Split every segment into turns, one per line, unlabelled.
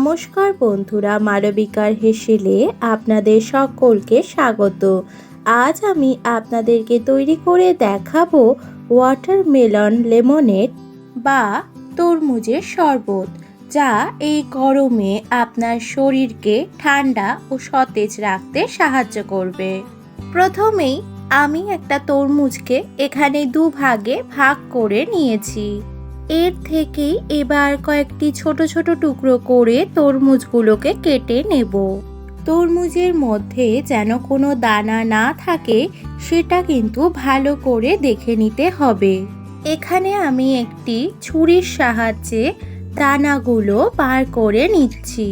নমস্কার বন্ধুরা, মালবিকার হেসেলে আপনাদের সকলকে স্বাগত। আজ আমি আপনাদেরকে তৈরি করে দেখাবো ওয়াটারমেলন লেমনেড বা তরমুজের শরবত, যা এই গরমে আপনার শরীরকে ঠান্ডা ও সতেজ রাখতে সাহায্য করবে। প্রথমেই আমি একটা তরমুজকে এখানে দুভাগে ভাগ করে নিয়েছি। এর থেকেই এবার কয়েকটি ছোট ছোট টুকরো করে তরমুজগুলোকে কেটে নেব। তরমুজের মধ্যে যেন কোনো দানা না থাকে সেটা কিন্তু ভালো করে দেখে নিতে হবে। এখানে আমি একটি ছুরির সাহায্যে দানাগুলো বার করে নিচ্ছি।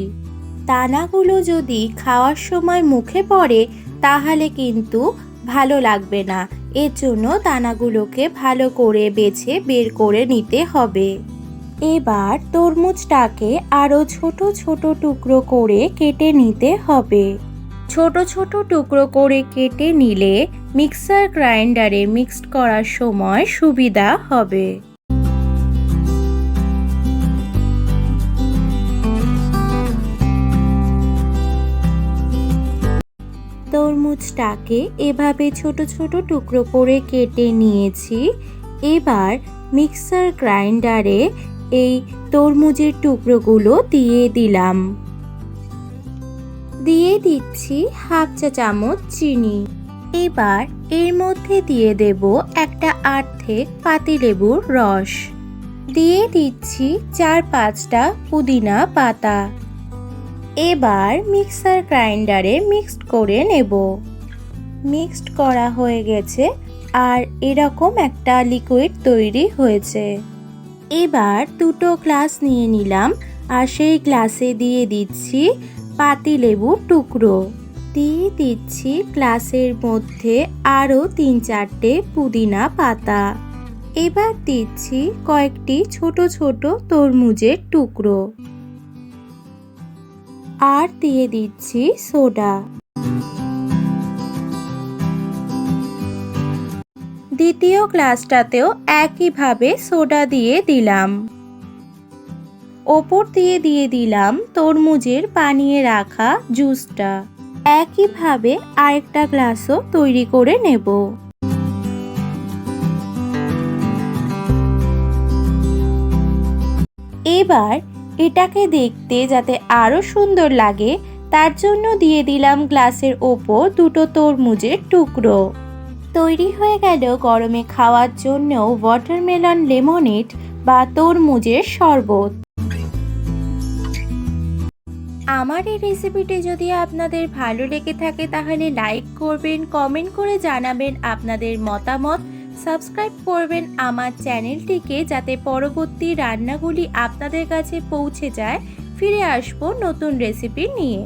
দানাগুলো যদি খাওয়ার সময় মুখে পড়ে তাহলে কিন্তু ভালো লাগবে না, এর জন্য দানাগুলোকে ভালো করে বেছে বের করে নিতে হবে। এবার তরমুজটাকে আরও ছোট ছোট টুকরো করে কেটে নিতে হবে। ছোট ছোট টুকরো করে কেটে নিলে মিক্সার গ্রাইন্ডারে মিক্সড করার সময় সুবিধা হবে। তরমুজটাকে এভাবে ছোট ছোট টুকরো করে কেটে নিয়েছি। এবার মিক্সার গ্রাইন্ডারে এই তরমুজের টুকরোগুলো দিয়ে দিলাম। দিয়ে দিচ্ছি হাফ চা চামচ চিনি। এবার এর মধ্যে দিয়ে দেব একটা অর্ধেক পাতিলেবুর রস। দিয়ে দিচ্ছি 4-5টা পুদিনা পাতা। এবার মিক্সার গ্রাইন্ডারে মিক্সড করে নেব। মিক্সড করা হয়ে গেছে আর এরকম একটা লিকুইড তৈরি হয়েছে। এবার দুটো গ্লাস নিয়ে নিলাম আর সেই গ্লাসে দিয়ে দিচ্ছি পাতিলেবুর টুকরো। দিয়ে দিচ্ছি গ্লাসের মধ্যে আরও 3-4টে পুদিনা পাতা। এবার দিচ্ছি কয়েকটি ছোট ছোট তরমুজের টুকরো আর দিয়ে দিচ্ছি সোডা। দ্বিতীয় গ্লাসটাতেও একইভাবে সোডা দিয়ে দিলাম। ওপর দিয়ে দিলাম তরমুজের বানিয়ে রাখা জুসটা। একইভাবে আরেকটা গ্লাসও তৈরি করে নেব। এবার এটাকে দেখতে যাতে আরো সুন্দর লাগে তার জন্য দিয়ে দিলাম গ্লাসের ওপর দুটো তরমুজের টুকরো। তৈরি হয়ে গেল গরমে খাওয়ার জন্য ওয়াটারমেলন লেমনেড বা তরমুজের শরবত। আমার এই রেসিপিটি যদি আপনাদের ভালো লেগে থাকে তাহলে লাইক করবেন, কমেন্ট করে জানাবেন আপনাদের মতামত, সাবস্ক্রাইব করবেন আমার চ্যানেলটিকে যাতে পরবর্তী রান্নাগুলি আপনাদের কাছে পৌঁছে যায়। ফিরে আসবো নতুন রেসিপি নিয়ে।